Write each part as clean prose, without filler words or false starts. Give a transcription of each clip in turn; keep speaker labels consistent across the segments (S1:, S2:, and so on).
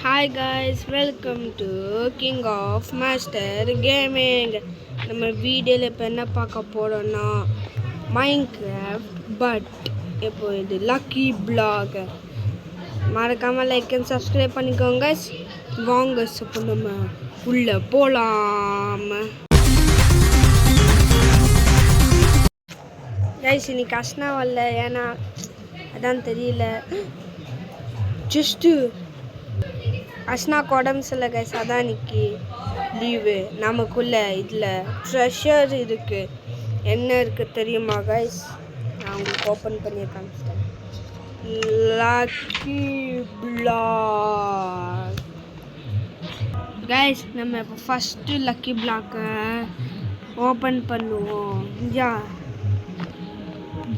S1: Hi guys, welcome to King of Master Gaming. நம்ம வீடியோவில் இப்போ என்ன பார்க்க போகிறோன்னா மைன்கிராஃப்ட். பட் இப்போ இது லக்கி பிளாக். மறக்காமல் லைக் அண்ட் சப்ஸ்கிரைப் பண்ணிக்கோங்க. வாங்க இப்போ நம்ம உள்ளே போகலாம். கைஸ் இன்னைக்கு கஷ்டம் வரல, ஏன்னா அதான் தெரியல. ஜஸ்ட்டு அஸ்னாக்கு உடம்பு சரியில்லை கைஸ், அதான் இன்னைக்கு லீவு. நமக்குள்ள இதில் ட்ரெஷர் இருக்குது. என்ன இருக்குது தெரியுமா கைஸ்? நான் உங்களுக்கு ஓப்பன் பண்ணி காமிச்சிட்டேன். Lucky black guys. நம்ம இப்போ ஃபஸ்ட்டு லக்கி பிளாக்கை ஓப்பன் பண்ணுவோம்.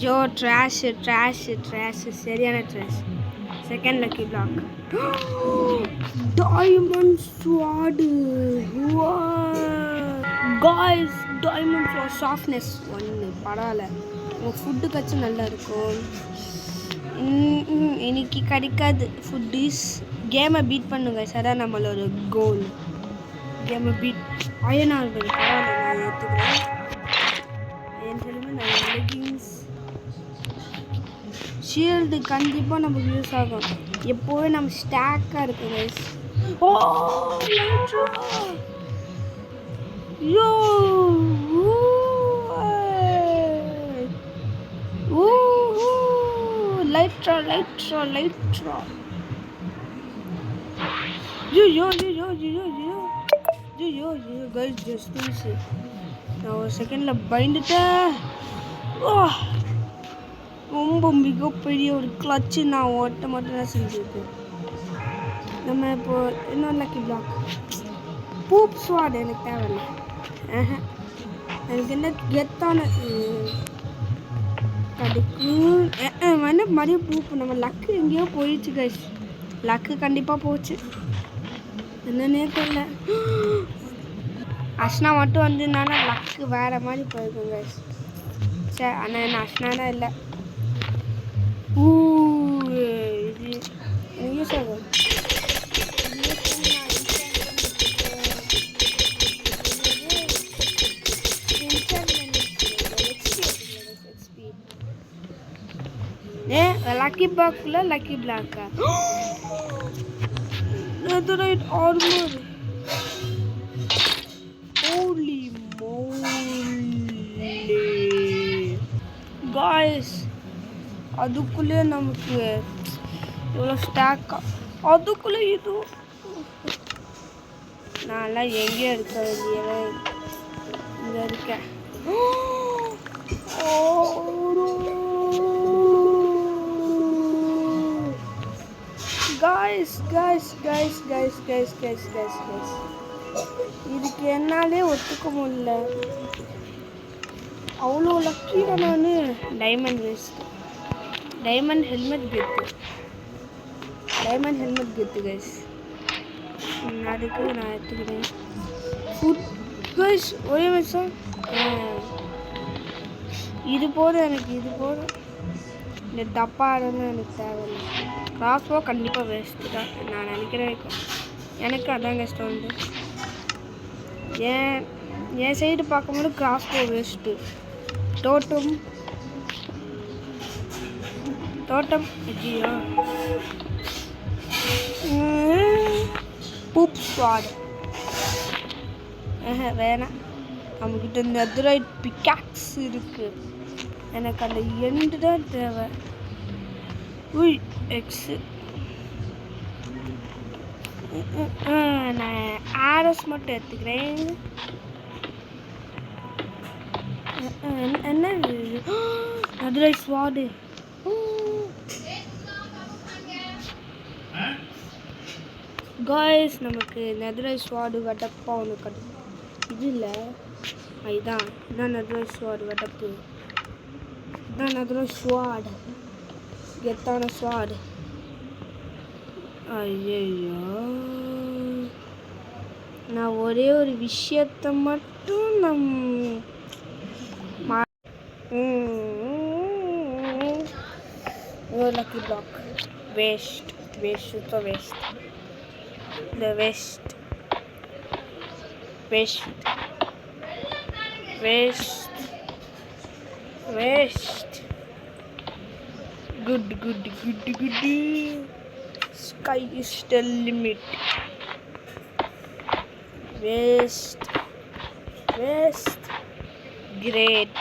S1: ஜோ ட்ராஷு ட்ராஷு ட்ராஷு, சரியான trash. Second lucky block diamond sword. Guys, diamond sword softness ஒன்று பரவாயில்ல. உங்கள் ஃபுட்டு கட்சி நல்லா இருக்கும். இன்னைக்கு கிடைக்காது ஃபுட்டிஸ். கேமை பீட் பண்ணுங்க, அதான் நம்மளோட கோல். கேமை பீட் அயனாக பரவாயில்ல, நான் ஏற்றுக்கிறேன். ஏன்னு சொல்லுங்க, நான் லெகிங்ஸ் ஷீல்டு கண்டிப்பாக நமக்கு யூஸ் ஆகும். எப்போவே நம்ம ஸ்டாக்காக இருக்கும் கைஸ். ஓ யோ லைட்ரா லைட்ரா லைட்ரா. யோ கைஸ், ஜஸ்ட் நான் ஒரு செகண்டில் பயந்துட்டேன். ரொம்ப மிகப்பெரிய ஒரு கிளச்சு நான் ஓட்ட மட்டும் தான் செஞ்சுருக்கேன். நம்ம இப்போ இன்னொரு லக்கி பிளாக் பூப் ஸ்வாட் எனக்கு தேவையில்லை. எனக்கு என்ன கெத்தான கிடைக்கும் வேணா மறுபடியும் பூப்பு. நம்ம லக்கு எங்கேயோ போயிடுச்சு கைஸ். லக்கு கண்டிப்பாக போச்சு, என்னன்னே தெரியல. அஷ்னா மட்டும் வந்திருந்தானா லக்கு வேறு மாதிரி போயிருக்கும் கைஸ். சரி, ஆனால் என்ன அஷ்னானா இல்லை. இது யூஸ் ஆகும். லக்கி பிளாக்ல லக்கி பிளாக்கா netherite armour. Holy moly guys, அதுக்குள்ளே நமக்கு இவ்வளோ ஸ்டாக்கா. அதுக்குள்ளே இது நான்லாம் எங்கேயோ இருக்க வேண்டியவே இங்கே இருக்கேன். கைஸ் இதுக்கு என்னாலே ஒத்துக்க முடியல. அவ்வளோ லக்கியாக நான் டைமண்ட் வேஸ்ட். டைமண்ட் ஹெல்மெட் கெத்து கைஸ். அதுக்கு நான் எடுத்துக்கிறேன். ஃபுட் கைஸ், ஒரே நிமிஷம். இது போதும் எனக்கு, இது போதும். இந்த டப்பா அதெல்லாம் எனக்கு தேவையில்லை. கிராஸ்போ கண்டிப்பாக வேஸ்ட்டு தான் நான் நினைக்கிறேன். எனக்கு அதாங்க இஷ்டம் வந்து என் சைடு பார்க்கும்போது கிராஸ்போ வேஸ்ட்டு. தோட்டம் ஐயோ பூப் ஸ்வாட் வேணாம். நம்மக்கிட்ட இந்த நெதரைட் பிக்காக்ஸ் இருக்குது. எனக்கு அந்த எண்டு தான் தேவை. எக்ஸு நான் ஆர்எஸ் மட்டும் எடுத்துக்கிறேன். என்ன நெதரைட் ஸ்வாடு. காய்ஸ், நமக்கு நெதரைட் ஸ்வாடு வெட்டப்பா ஒன்று கிடைக்கும். இது இல்லை, இதுதான் நெதரைட் ஸ்வாடு வெட்டப்பு. இதுதான் நெதரைட் ஸ்வாடு, கெத்தான ஸ்வாடு. ஐயோ, நான் ஒரே ஒரு விஷயத்தை மட்டும் லக்கி பிளாக் வேஸ்ட். சுத்த waste. the west, west, west, west. Good, good, good, good. Sky is the limit. West, west. Great.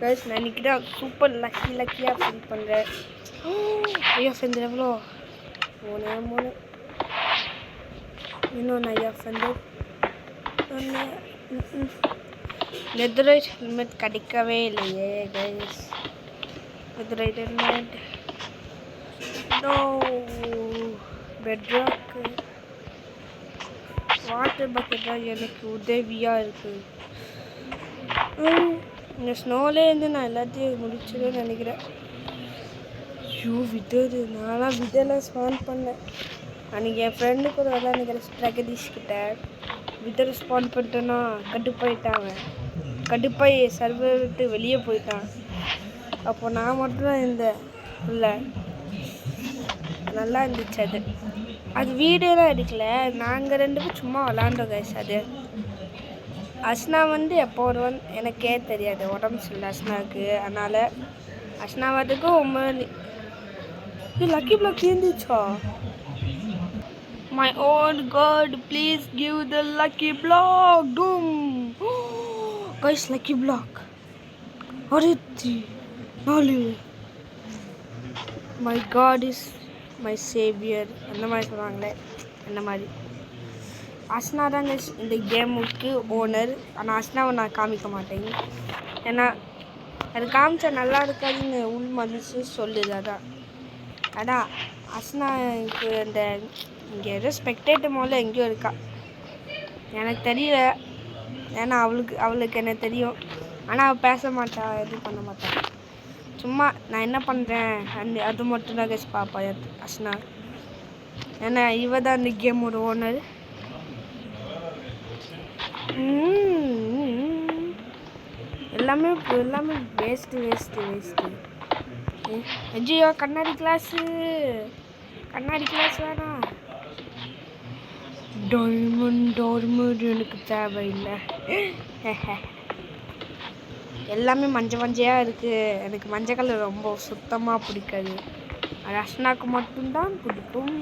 S1: Guys, நான் இன்னைக்கு தான் சூப்பர் லக்கியாக ஃபீல் பண்ணுறேன். ஐயா ஃப்ரெண்ட் எவ்வளோ 3 இன்னொன்று ஐயா ஃப்ரெண்டு ஒன்று நெதரைட் ஹெல்மெட் கிடைக்கவே இல்லையே guys. Netherite helmet no. Bedrock water bucket தான் எனக்கு உதவியாக இருக்குது. இந்த ஸ்னோலேருந்து நான் எல்லாத்தையும் முடிச்சிடுன்னு நினைக்கிறேன். ஐயோ விதரு, நான்லாம் விதெல்லாம் ஸ்பான் பண்ணேன். அன்றைக்கி என் ஃப்ரெண்டு கூட விளாண்டுக்கிற பிரகதீஷ் கிட்ட விதரை ஸ்பான் பண்ணிட்டேன்னா கடுப்பாயிட்டான். கடுப்பாய் சர்வர் விட்டு வெளியே போயிட்டான். அப்போ நான் மட்டும்தான் இருந்தேன். இல்லை நல்லா இருந்துச்சு அது. அது வீடியோலாம் எடுக்கல, நாங்கள் 2 பேரும் சும்மா விளாண்டோம் கைஸ். அது அஸ்னா வந்து எப்போ வருவான்னு எனக்கே தெரியாது, உடம்பு சரியில்லை அஸ்னாவுக்கு. அதனால் அஸ்னா வரதுக்கு 9 லக்கி பிளாக் இருந்துச்சா? My own God, please give the lucky block. Doom. Guys, lucky block. Ariti. Nalu. My God is my savior. அந்த மாதிரி சொல்லுவாங்களே, அந்த மாதிரி. அஸ்னா தாங்க இந்த கேமுக்கு ஓனர். ஆனால் அஸ்னாவை நான் காமிக்க மாட்டேங்க, ஏன்னா அது காமிச்சா நல்லா இருக்காதுன்னு உள் மனசு சொல்லுது. அதான் அஸ்னாக்கு அந்த இங்கே ஏதோ ஸ்பெக்டேட்டர் மோல எங்கேயோ இருக்கா, எனக்கு தெரியல. ஏன்னா அவளுக்கு என்ன தெரியும். ஆனால் அவள் பேச மாட்டா, எதுவும் பண்ண மாட்டாள். சும்மா நான் என்ன பண்ணுறேன் அது மட்டும் தான் கேஸ் பாப்பா அஸ்னா. ஏன்னா இவ தான் இந்த கேமோட ஓனர். எல்லாமே வேஸ்ட்டு. ஐயோ கண்ணாடி கிளாஸ் வேணாம். டைமண்ட் எனக்கு தேவையில்லை. எல்லாமே மஞ்சையாக இருக்குது. எனக்கு மஞ்சள் கலர் ரொம்ப சுத்தமாக பிடிக்காது. அது அஸ்னாக்கு மட்டும்தான் பிடிக்கும்.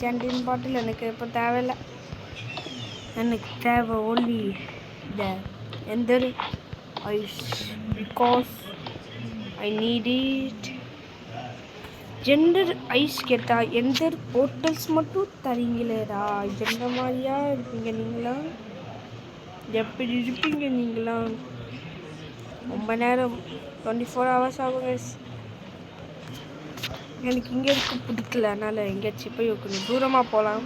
S1: சாண்டின் பாட்டில் எனக்கு இப்போ தேவையில்லை. எனக்கு தேவை only the ender eyes, because I need it. Ender eyes கேட்டால் எந்தர் போர்ட்டல்ஸ் மட்டும் தரீங்களேடா. எந்த மாதிரியா இருப்பீங்க நீங்களா? எப்படி இருப்பீங்க நீங்களா? ரொம்ப நேரம் 24 hours ஆகும். எனக்கு இங்கே இருக்க பிடிக்கல, அதனால் எங்கேயாச்சும் போய் கொஞ்சம் தூரமாக போகலாம்.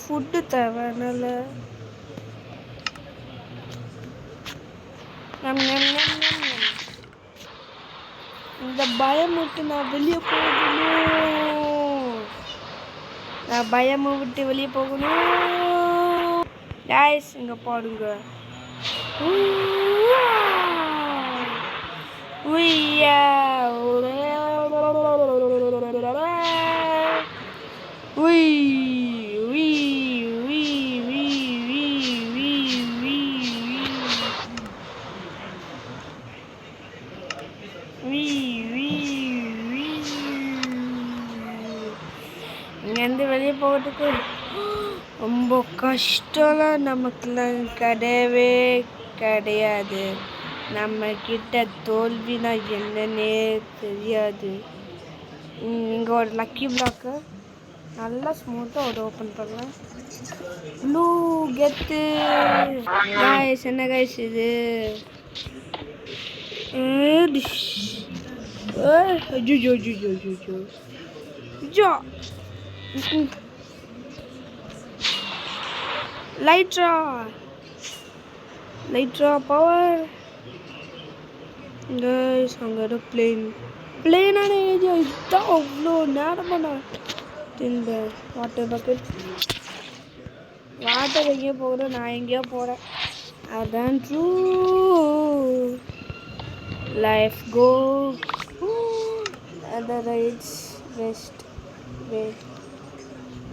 S1: ஃபுட்டு தேவை, அதனால் இந்த பயம் விட்டு நான் வெளியே போகணும். கைஸ் இங்கே பாருங்க. இங்கேருந்து வெளியே போகிறதுக்கு ரொம்ப கஷ்டம்லாம் நமக்குலாம் கிடையவே கிடையாது. நம்மக்கிட்ட தோல்வினா என்னன்னே தெரியாது. இங்கே ஒரு லக்கி பிளாக்கு நல்லா ஸ்மூத்தாக ஒரு ஓப்பன் பண்ணலாம். ப்ளூ கெத்து கைஸ். என்ன கைஸ் இது? லைட்ரா பவர் கைஸ். அங்கே ஒரு பிளேனான ஏரியா. இதுதான் அவ்வளோ நேரமாக நான் இந்த வாட்டர் பக்கெட் வாட்டர் எங்கேயோ போகிறோம், நான் எங்கேயோ போகிறேன். அதான் ட்ரூ லைஃப் கோ. அந்த ரைட்ஸ் வெஸ்ட்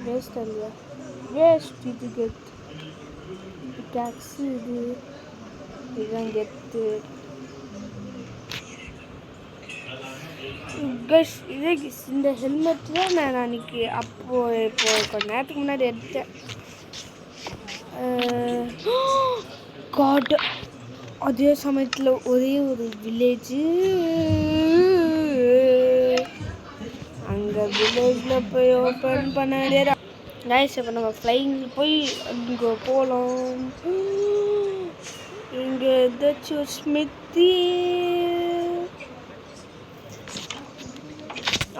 S1: வேஸ்ட் இல்லையா, வேஸ்ட். இது கெத்து டாக்ஸி, இதுதான் கெத்து கஸ். இதே இந்த ஹெல்மெட் தான் நான் அன்றைக்கி இப்போ கொஞ்ச நேரத்துக்கு முன்னாடி எடுத்தேன். காட், அதே சமயத்தில் ஒரே ஒரு வில்லேஜு, அங்கே வில்லேஜில் போய் ஓப்பன் பண்ண வேண்டியதா. கைஸ், இப்போ நம்ம ஃப்ளைங்கில் போய் அங்கே போகலாம். இங்கே ஏதாச்சும் ஒரு ஸ்மித்தி.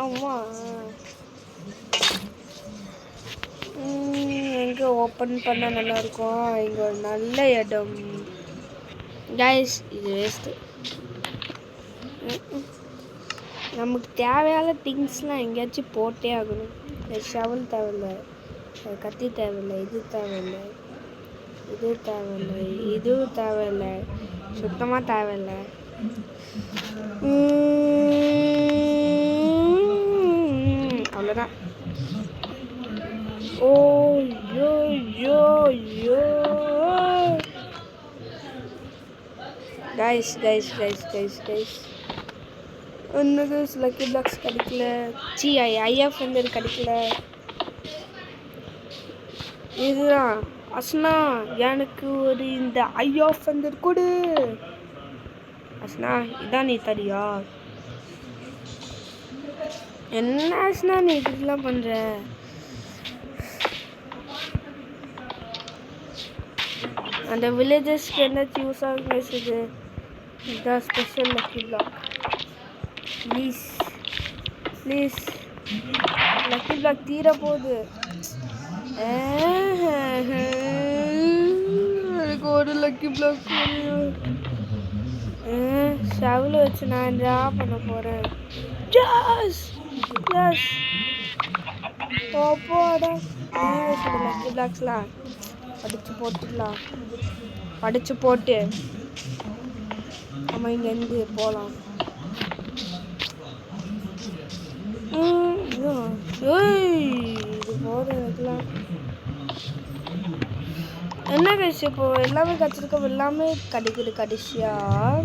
S1: ஆமாம், எங்கே ஓப்பன் பண்ண நல்லாயிருக்கும்? இங்கே ஒரு நல்ல இடம். கைஸ், இது வேஸ்ட்டு. நமக்கு தேவையான திங்ஸ்லாம் எங்கேயாச்சும் போட்டே ஆகணும். ஷவல் தேவையில்லை, கத்தி தேவையில்லை, இது தேவையில்லை, இதுவும் தேவையில்லை, சுத்தமாக தேவையில்லை. அவ்வளோதான். Oh yo yo yo guys guys guys guys guys ஒன்றுக்கு லக்கி பிளாக்ஸ் கிடைக்கல. ஐஎஃப் வந்து கிடைக்கல. இதுதான் அஸ்னா, எனக்கு ஒரு இந்த ஐஎஃப் வந்து கொடு அஸ்னா. இதான் நீ தரியா? என்ன அஸ்னா நீ இப்படிலாம் பண்ணுற? அந்த வில்லேஜஸ்க்கு என்னாச்சும் யூஸ் ஆகும் பேசுது. இதுதான் special lucky block. Please please, lucky block தீர போகுது. எனக்கு ஒரு லக்கி பிளாக் ஷவல் வச்சு நான் என்ன பண்ண போகிறேன்? போடா லக்கி பிளாக்ஸ்லாம் படித்து போட்டு நம்ம இங்கேருந்து போகலாம். இது போதும் எனக்குலாம். என்ன கைஸ், இப்போ எல்லாமே கிடச்சிருக்கோம், எல்லாமே கிடைக்குது கடைசியாக.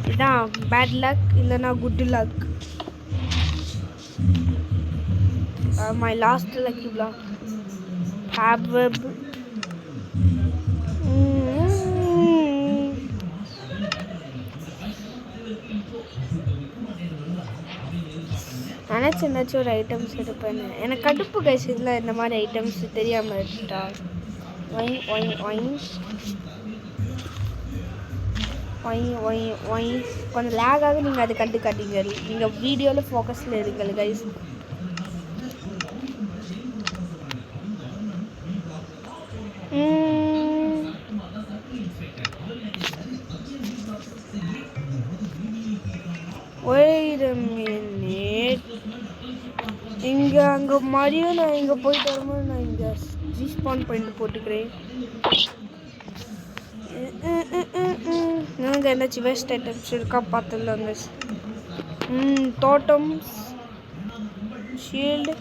S1: இதுதான் பேட் லக், இல்லைன்னா good luck. My last lucky block ஹேப் வெப். நினச்சி என்னாச்சும் ஒரு ஐட்டம்ஸ் எடுப்பேன். எனக்கு கடுப்பு கைஸ் இதில் இந்த மாதிரி ஐட்டம்ஸ் தெரியாமல் எடுத்துட்டா. Why why why why why why. கொஞ்சம் லேகாக நீங்கள் அது கண்டுக்காட்டீங்க. நீங்கள் வீடியோவில் ஃபோக்கஸில் இருங்கள் கைஸ். Wait a minute. இங்கே அங்கே மாதிரியும் நான் இங்கே போயிட்டு வரும்போது நான் இங்கே ரீஸ்பான் பண்ணிட்டு போட்டுக்கிறேன். நாங்கள் என்னாச்சும் வேஸ்ட் ஐட்டம்ஸ் இருக்கா பார்த்துடலாங்க. தோட்டம்ஸ், ஷீல்டு.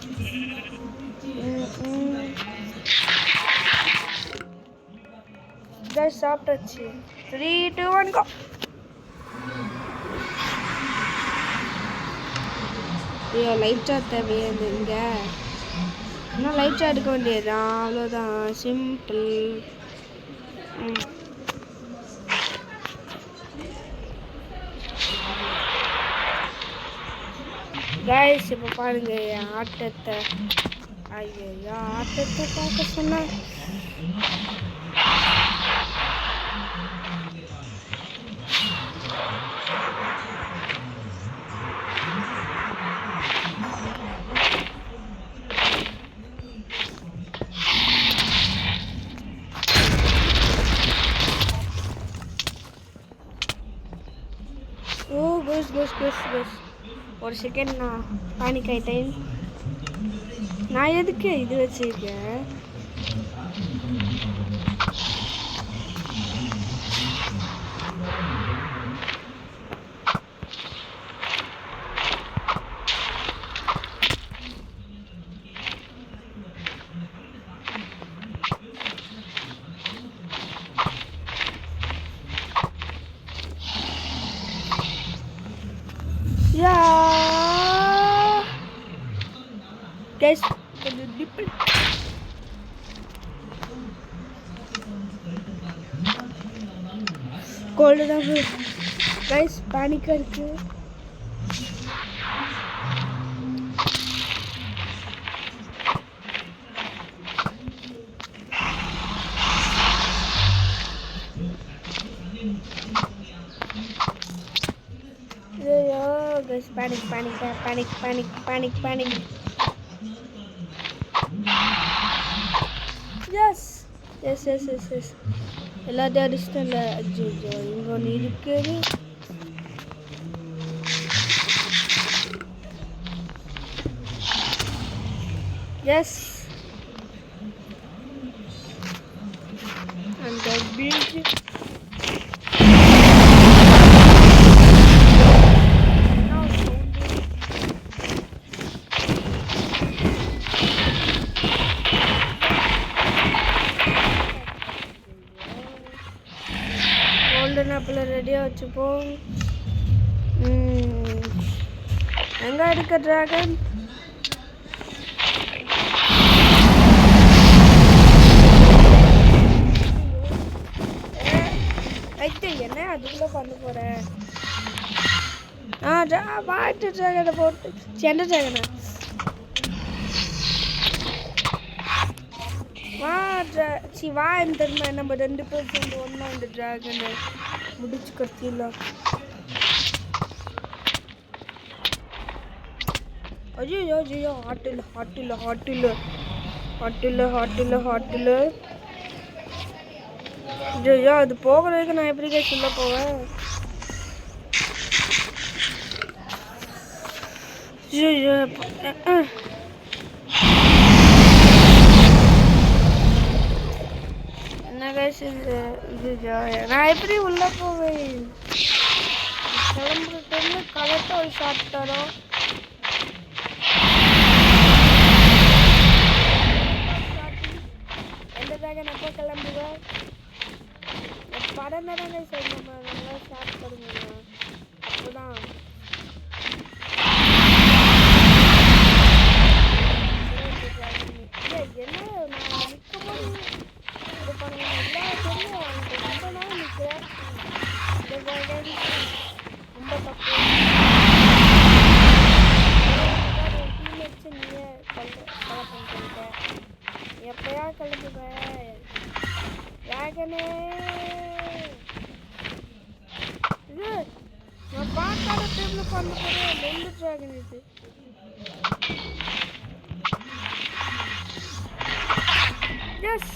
S1: சாப்பிட்டாச்சு. 3, 2, 1 go. ஐயோ, லைட்டாக தேவையாது இங்கே. இன்னும் லைட்டாக எடுக்க வேண்டியதுதான், அவ்வளோதான், சிம்பிள். கைஸ், இப்போ பாருங்க என் ஆட்டத்தை. ஐயோ, ஆட்டத்தை பார்க்க சொன்னேன். கோஸ் ஒரு செகண்ட் நான் பேனிக் ஆகிட்டேன். நான் எதுக்கு இது வச்சுருக்கேன்? Yeah, guys, கொஞ்சம் டிப்பல் கோல்டு தான் கைஸ், பேனிக்காக இருக்கு. Guys, panic. Yes. எல்லாத்தையும் அடிச்சிட்டல. அஜ்ஜோ, இங்க ஒன்று இருக்குது. எஸ், அந்த பீச் ஆப்பிள் ரெடியாக வச்சுப்போம். எங்கே இருக்க டிராகன்? என்ன அதுக்குள்ளே பண்ண போகிறேன்? வாட்டு டிராகனை போட்டு சென்ட டிராகனா வா தெரியுமா? நம்ம 2 பேர் சேர்ந்து ஒன்றா இந்த டிராகனை முடிச்சு கட்டிடலாம். ஐயோ ஹாட்டில் ஐயோ, அது போகிறதுக்கு நான் எப்படி சொல்ல போவேன்? ஐயோ, நான் எப்படி உள்ள போவேன்? கிளம்புற டைம்ல கலட்ட ஒரு ஷாட் தரோம். எந்த டிராகன் எப்போ கிளம்புவேன்? படம் தானே சொல்லணுமா? நல்லா ஷாட் தருங்க. அப்போதான் என்ன நான் நிற்கும்போது இது பண்ணுவேன். எல்லா தெரியும் ரொம்ப நாள் நிற்கிறேன். ரொம்ப தப்பு. டீம்மேட்ஸு நீயே கொலை பண்ணிட்ட. எப்பயா கிளம்புவேன் டிராகனே? இது நான் பார்க்காத டைமில் பண்ண போகிறேன். 2 டிராகன் இது. எஸ்,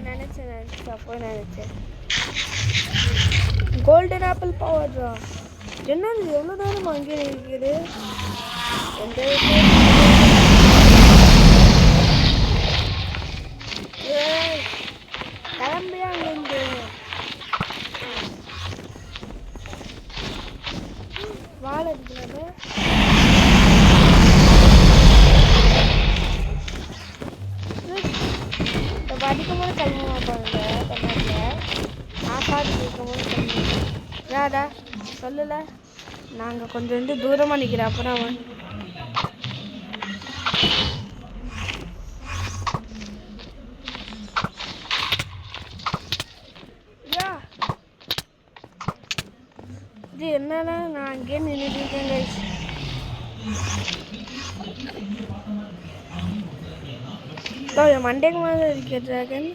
S1: நினைச்சேன் கோல்டன் ஆப்பிள் பவர் தான். என்னது எவ்வளோ நேரம் அங்கே இருக்குது? கிளம்பியா அங்கே வாழை இருக்கிறது. படிக்கும்போது கிளம்ப மாட்டாங்க தமிழில். நான் பாட்டு கேட்கும்போது கிளம்புவேன். யாடா சொல்லலை? நாங்கள் கொஞ்சம் தூரமாக நிற்கிறேன். அப்புறம் அவன் இது என்னன்னா நான் அங்கேயே நின்றுட்டு இருக்கேன் கைஸ். மண்டேக்கு மாதிரி இருக்க டிராகன்.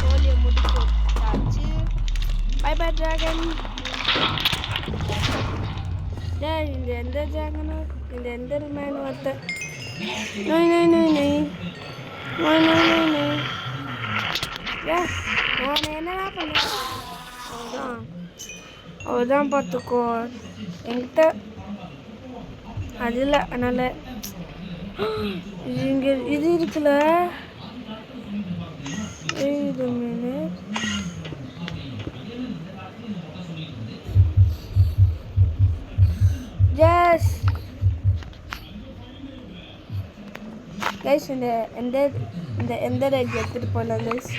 S1: கோலியை முடிச்சு பை பை டிராகன். இந்த எந்த டிராகனோ இந்த எந்த மேன் ஒருத்தர் நோய் நான் என்னடா பண்ணேன் அவதான் பார்த்துக்கோ என்கிட்ட அது இல்லை அதனால் இங்கே இது இருக்குல்ல இது மீன் ஜஸ் கைஸ் இந்த எந்த ரேக் எடுத்துகிட்டு போகலாம் கைஸ்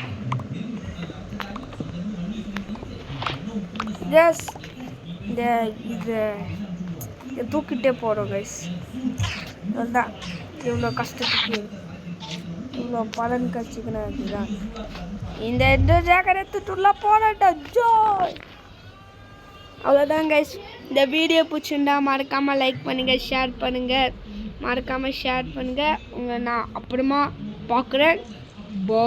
S1: ஜஸ் இது தூக்கிட்டே போகிறோம் கைஸ் அதுதான் இவ்வளோ கஷ்டத்துக்கு இவ்வளோ பலன் கட்சிக்கணும் அதுதான் இந்த ஜாக்கெட் எடுத்துட்டுள்ள போராட்டம் ஜோய் அவ்வளோதான் கைஸ் இந்த வீடியோ பிடிச்சிருந்தா மறக்காமல் லைக் பண்ணுங்கள் ஷேர் பண்ணுங்கள் மறக்காமல் ஷேர் பண்ணுங்கள் உங்களை நான் அப்புறமா பார்க்குறேன் போ